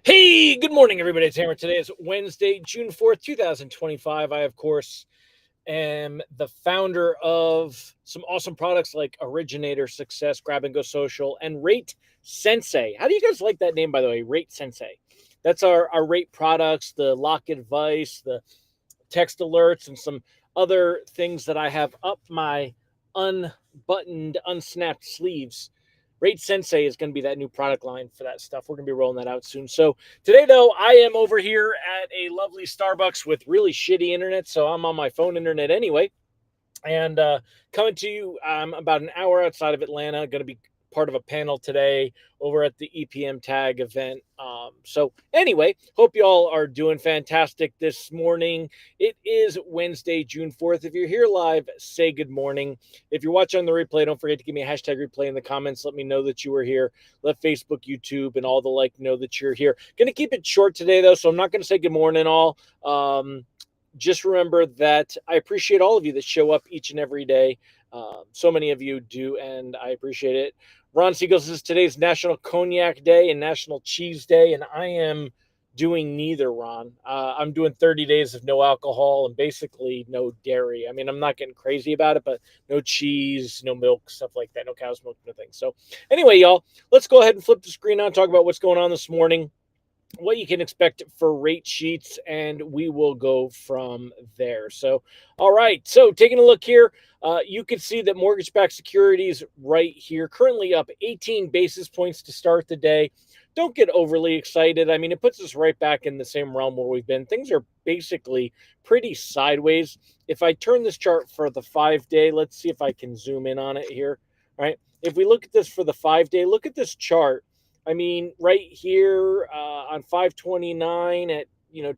Hey, good morning, everybody. It's Hammer. Today is Wednesday, June 4th, 2025. I, of course, am the founder of some awesome products like Originator, Success, Grab and Go Social, and Rate Sensei. How do you guys like that name, by the way? Rate Sensei. That's our rate products, the lock advice, the text alerts, and some other things that I have up my unbuttoned, unsnapped sleeves. Rate Sensei is going to be that new product line for that stuff. We're going to be rolling that out soon. So today, though, I am over here at a lovely Starbucks with really shitty internet. So I'm on my phone internet anyway. And coming to you, I'm about an hour outside of Atlanta. Going to be part of a panel today over at the EPM Tag event. So anyway, hope you all are doing fantastic this morning. It is Wednesday, June 4th. If you're here live, say good morning. If you're watching on the replay, don't forget to give me a hashtag replay in the comments. Let me know that you were here. Let Facebook, YouTube, and all the like know that you're here. Going to keep it short today, though, so I'm not going to say good morning all. Just remember that I appreciate all of you that show up each and every day. So many of you do, and I appreciate it. Ron Siegel says today's National Cognac Day and National Cheese Day, and I am doing neither, Ron. I'm doing 30 days of no alcohol and basically no dairy. I mean, I'm not getting crazy about it, but no cheese, no milk, stuff like that, no cow's milk, nothing. So, anyway, y'all, let's go ahead and flip the screen on and talk about what's going on this morning, what you can expect for rate sheets, and we will go from there. So, all right. So, taking a look here, you can see that mortgage backed securities right here currently up 18 basis points to start the day. Don't get overly excited. I mean, it puts us right back in the same realm where we've been. Things are basically pretty sideways. If I turn this chart for the 5 day, let's see if I can zoom in on it here. All right. If we look at this for the 5 day, look at this chart. I mean, right here on 529 at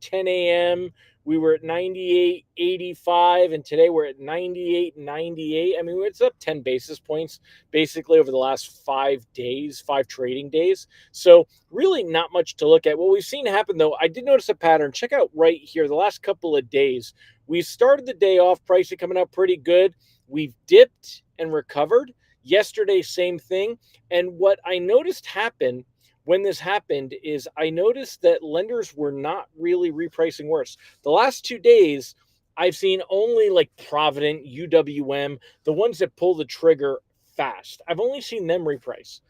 10 a.m. we were at 98.85, and today we're at 98.98. I mean, it's up 10 basis points basically over the last 5 days, 5 trading days. So really not much to look at. What we've seen happen though, I did notice a pattern. Check out right here the last couple of days. We started the day off pricing coming up pretty good. We've dipped and recovered. Yesterday, same thing. And what I noticed happen when this happened is I noticed that lenders were not really repricing worse. The last 2 days, I've seen only like Provident, UWM, the ones that pull the trigger fast. I've only seen them reprice.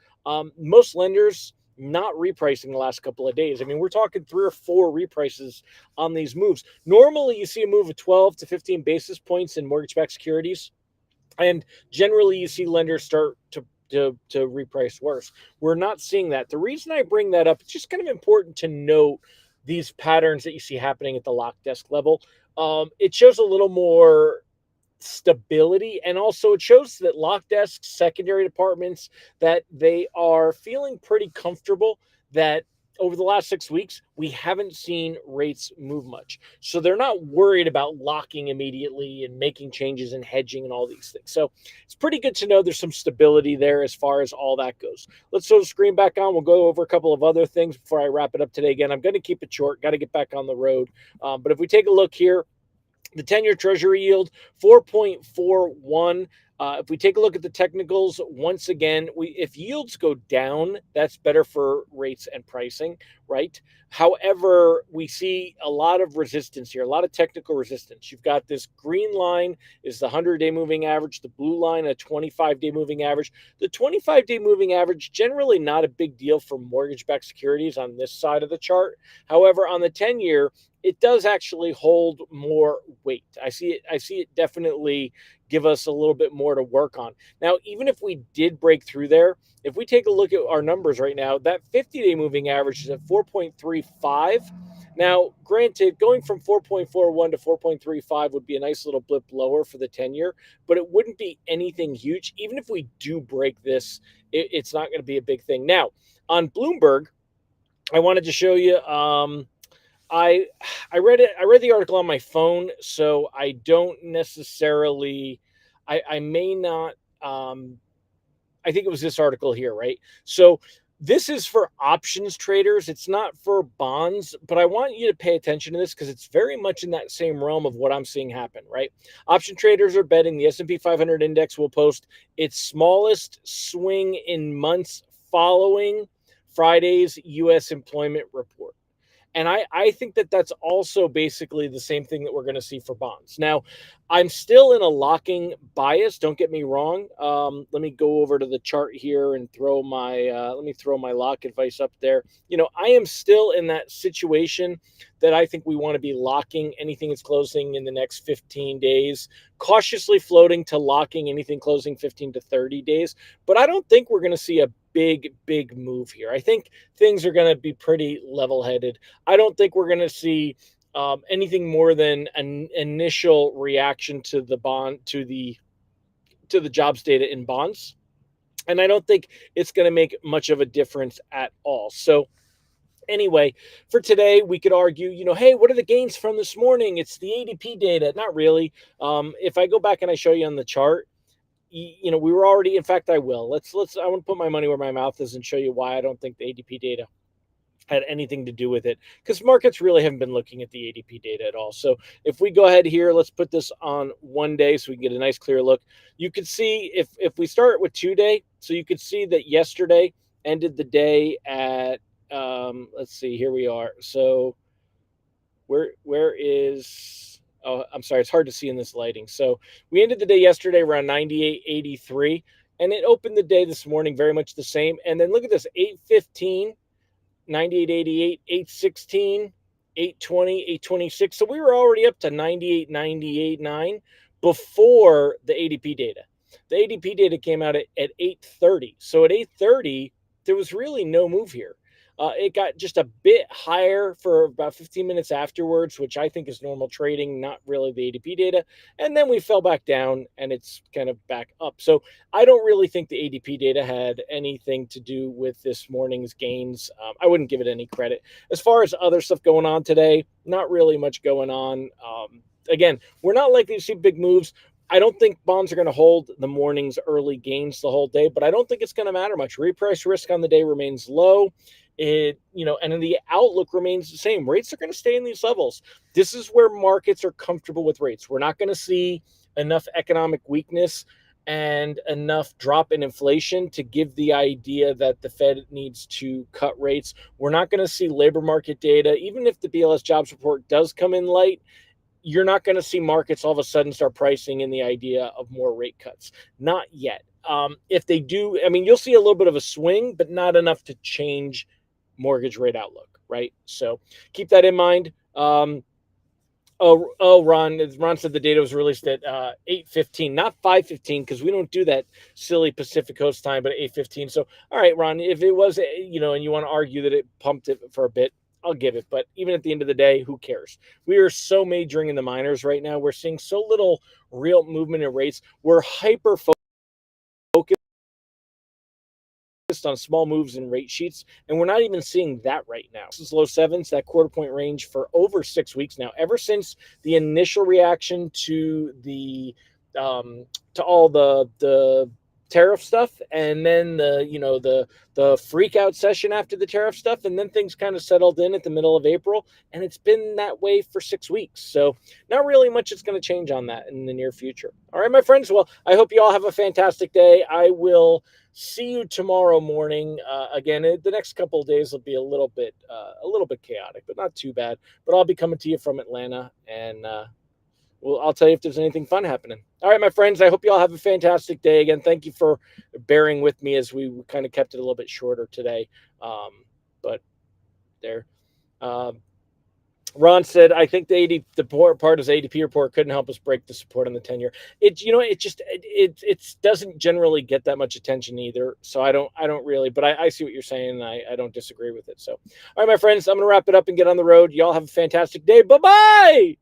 Most lenders not repricing the last couple of days. I mean, we're talking 3 or 4 reprices on these moves. Normally, you see a move of 12 to 15 basis points in mortgage-backed securities. And generally, you see lenders start to reprice worse. We're not seeing that. The reason I bring that up, it's just kind of important to note these patterns that you see happening at the lock desk level. It shows a little more stability, and also it shows that lock desks, secondary departments, that they are feeling pretty comfortable that over the last 6 weeks we haven't seen rates move much, so they're not worried about locking immediately and making changes and hedging and all these things. So it's pretty good to know there's some stability there as far as all that goes. Let's throw the screen back on. We'll go over a couple of other things before I wrap it up today. Again, I'm going to keep it short, got to get back on the road. But if we take a look here, the 10-year treasury yield 4.41. If we take a look at the technicals, once again, if yields go down, that's better for rates and pricing, right? However, we see a lot of resistance here, a lot of technical resistance. You've got this green line is the 100-day moving average, the blue line a 25-day moving average. The 25-day moving average, generally not a big deal for mortgage-backed securities on this side of the chart. However, on the 10-year, it does actually hold more weight. I see it definitely give us a little bit more to work on. Now, even if we did break through there, if we take a look at our numbers right now, that 50-day moving average is at 4.35. Now, granted, going from 4.41 to 4.35 would be a nice little blip lower for the 10-year, but it wouldn't be anything huge. Even if we do break this, it's not going to be a big thing. Now, on Bloomberg, I wanted to show you I read it. I read the article on my phone, so I don't necessarily. I may not. I think it was this article here, right? So this is for options traders. It's not for bonds, but I want you to pay attention to this because it's very much in that same realm of what I'm seeing happen, right? Option traders are betting the S&P 500 index will post its smallest swing in months following Friday's U.S. employment report. And I think that that's also basically the same thing that we're going to see for bonds. Now, I'm still in a locking bias. Don't get me wrong. Let me go over to the chart here and throw my let me throw my lock advice up there. I am still in that situation that I think we want to be locking anything that's closing in the next 15 days, cautiously floating to locking anything closing 15 to 30 days. But I don't think we're going to see a big move here. I think things are going to be pretty level headed. I don't think we're going to see anything more than an initial reaction to the jobs data in bonds, and I don't think it's going to make much of a difference at all. So anyway, for today, we could argue, hey, what are the gains from this morning? It's the ADP data. Not really. If I go back and I show you on the chart, we were already. In fact, I will. I want to put my money where my mouth is and show you why I don't think the ADP data had anything to do with it, because markets really haven't been looking at the ADP data at all. So if we go ahead here, let's put this on 1 day so we can get a nice clear look. You could see if we start with 2 day, so you could see that yesterday ended the day at let's see, here we are. So where is, oh, I'm sorry, it's hard to see in this lighting. So we ended the day yesterday around 98.83, and it opened the day this morning very much the same. And then look at this, 8:15, 98.88, 8:16, 8:20, 8:26. So we were already up to 98, 98.9 before the ADP data. The ADP data came out at 8:30. So at 8:30, there was really no move here. It got just a bit higher for about 15 minutes afterwards, which I think is normal trading, not really the ADP data. And then we fell back down and it's kind of back up. So I don't really think the ADP data had anything to do with this morning's gains. I wouldn't give it any credit. As far as other stuff going on today, not really much going on. Again, we're not likely to see big moves. I don't think bonds are going to hold the morning's early gains the whole day, but I don't think it's going to matter much. Reprice risk on the day remains low. And then the outlook remains the same. Rates are going to stay in these levels. This is where markets are comfortable with rates. We're not going to see enough economic weakness and enough drop in inflation to give the idea that the Fed needs to cut rates. We're not going to see labor market data. Even if the BLS jobs report does come in light, you're not going to see markets all of a sudden start pricing in the idea of more rate cuts. Not yet. If they do, you'll see a little bit of a swing, but not enough to change mortgage rate outlook, right? So keep that in mind. Ron said the data was released at 8:15, not 5:15, because we don't do that silly Pacific Coast time, but 8:15. So, all right, Ron, if it was, and you want to argue that it pumped it for a bit, I'll give it. But even at the end of the day, who cares? We are so majoring in the minors right now. We're seeing so little real movement in rates. We're hyper focused on small moves in rate sheets, and we're not even seeing that right now. This is low sevens, that quarter point range for over 6 weeks now, ever since the initial reaction to the to all the tariff stuff, and then the freak out session after the tariff stuff, and then things kind of settled in at the middle of April, and it's been that way for 6 weeks. So not really much is going to change on that in the near future. All right, my friends. Well, I hope you all have a fantastic day. I will see you tomorrow morning. Again, the next couple of days will be a little bit chaotic, but not too bad. But I'll be coming to you from Atlanta, and I'll tell you if there's anything fun happening. All right, my friends, I hope you all have a fantastic day. Again, thank you for bearing with me as we kind of kept it a little bit shorter today. But there. Ron said, I think the part is ADP report couldn't help us break the support on the 10-year. It doesn't generally get that much attention either. So I don't really, but I see what you're saying. And I don't disagree with it. So, all right, my friends, I'm going to wrap it up and get on the road. Y'all have a fantastic day. Bye-bye.